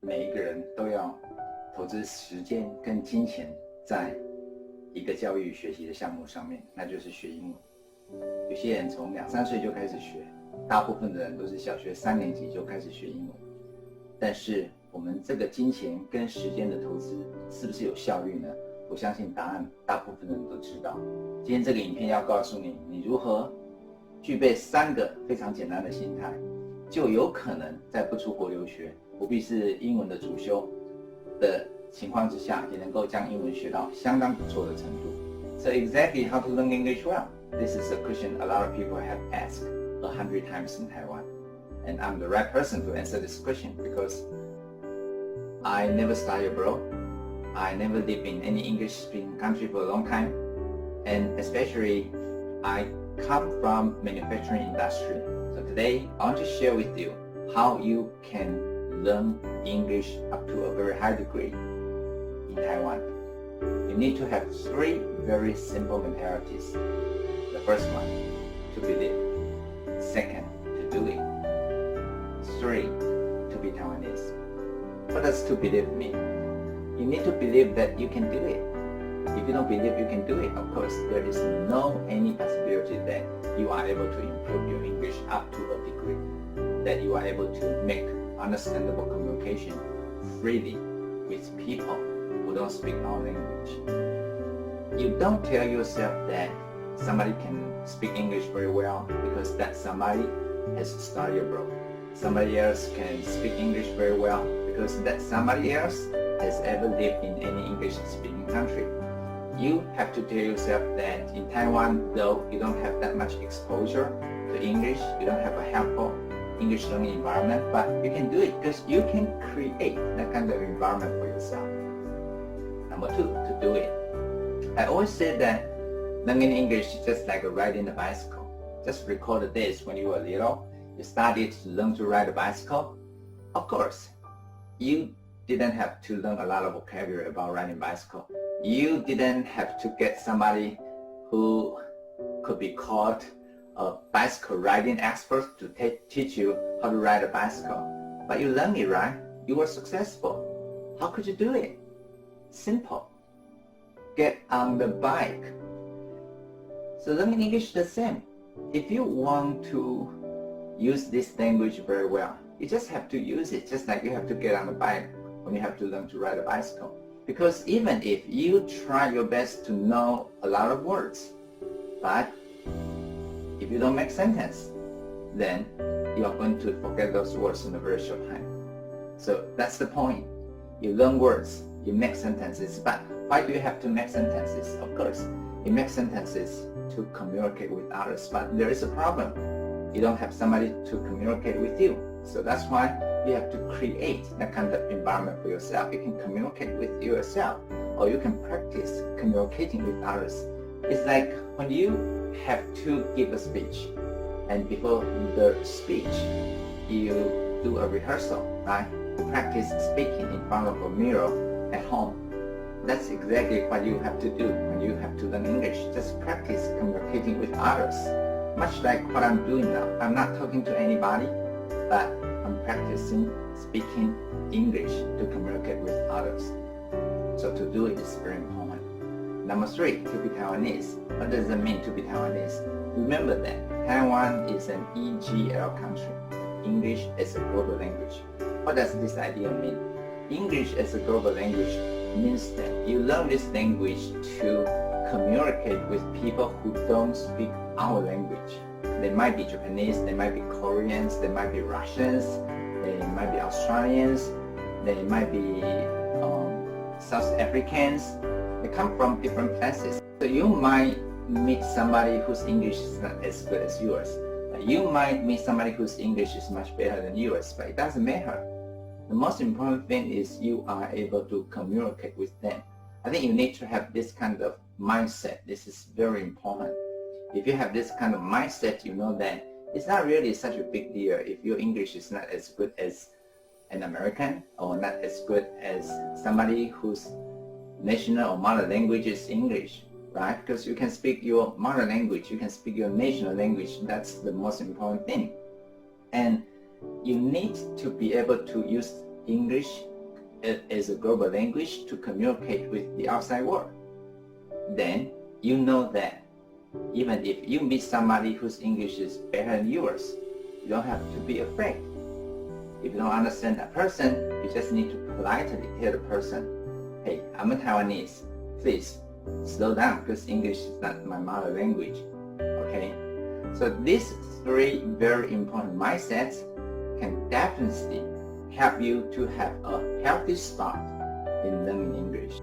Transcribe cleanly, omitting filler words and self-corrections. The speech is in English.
每一个人都要投资时间跟金钱在一个教育学习的项目上面，那就是学英文。有些人从2、3岁就开始学，大部分的人都是小学3年级就开始学英文。但是我们这个金钱跟时间的投资是不是有效率呢？我相信答案大部分的人都知道。今天这个影片要告诉你，你如何具备3个非常简单的心态，就有可能在不出国留学，不必是英文的主修的情况之下，也能够将英文学到相当不错的程度。So exactly how to learn English well? This is a question a lot of people have asked 100 times in Taiwan. And I'm the right person to answer this question because I never studied abroad. I never lived in any English-speaking country for a long time. And especially, I come from manufacturing industry. So today, I want to share with you how you can learn English up to a very high degree in Taiwan. You need to have 3 very simple mentalities. The first one, to believe. Second, to do it. 3, to be Taiwanese. What does to believe mean? You need to believe that you can do it. If you don't believe you can do it, of course, there is no any possibility that you are able to improve your English up to a degree, that you are able to make understandable communication freely with people who don't speak our language. You don't tell yourself that somebody can speak English very well because that somebody has studied abroad. Somebody else can speak English very well because that somebody else has ever lived in any English-speaking country. You have to tell yourself that in Taiwan, though you don't have that much exposure to English, you don't have a helpful English learning environment, but you can do it because you can create that kind of environment for yourself. Number 2, to do it. I always say that learning English is just like riding a bicycle. Just recall the days when you were little, you started to learn to ride a bicycle. Of course, you didn't have to learn a lot of vocabulary about riding a bicycle. You didn't have to get somebody who could be called a bicycle riding expert to teach you how to ride a bicycle. But you learned it, right? You were successful. How could you do it? Simple. Get on the bike. So learning English is the same. If you want to use this language very well, you just have to use it, just like you have to get on the bike when you have to learn to ride a bicycle. Because even if you try your best to know a lot of words, but if you don't make sentence, then you are going to forget those words in a very short time. So that's the point. You learn words, you make sentences, but why do you have to make sentences? Of course, you make sentences to communicate with others, but there is a problem. You don't have somebody to communicate with you. So that's why you have to create that kind of environment for yourself. You can communicate with yourself, or you can practice communicating with others. It's like when you have to give a speech, and before the speech, you do a rehearsal, right? You practice speaking in front of a mirror at home. That's exactly what you have to do when you have to learn English. Just practice communicating with others. Much like what I'm doing now. I'm not talking to anybody, but I'm practicing speaking English to communicate with others. So to do it is very important. Number 3, to be Taiwanese. What does it mean to be Taiwanese? Remember that Taiwan is an EGL country. English is a global language. What does this idea mean? English as a global language means that you learn this language to communicate with people who don't speak our language. They might be Japanese, they might be Koreans, they might be Russians, they might be Australians, they might be South Africans. They come from different places. So you might meet somebody whose English is not as good as yours. You might meet somebody whose English is much better than yours, but it doesn't matter. The most important thing is you are able to communicate with them. I think you need to have this kind of mindset. This is very important. If you have this kind of mindset, you know that it's not really such a big deal if your English is not as good as an American or not as good as somebody whose national or mother language is English, right? Because you can speak your mother language, you can speak your national language. That's the most important thing. And you need to be able to use English it is a global language to communicate with the outside world. Then you know that even if you meet somebody whose English is better than yours, you don't have to be afraid. If you don't understand that person, you just need to politely tell the person, hey, I'm a Taiwanese. Please slow down because English is not my mother language. Okay? So these three very important mindsets can definitely help you to have a healthy start in learning English.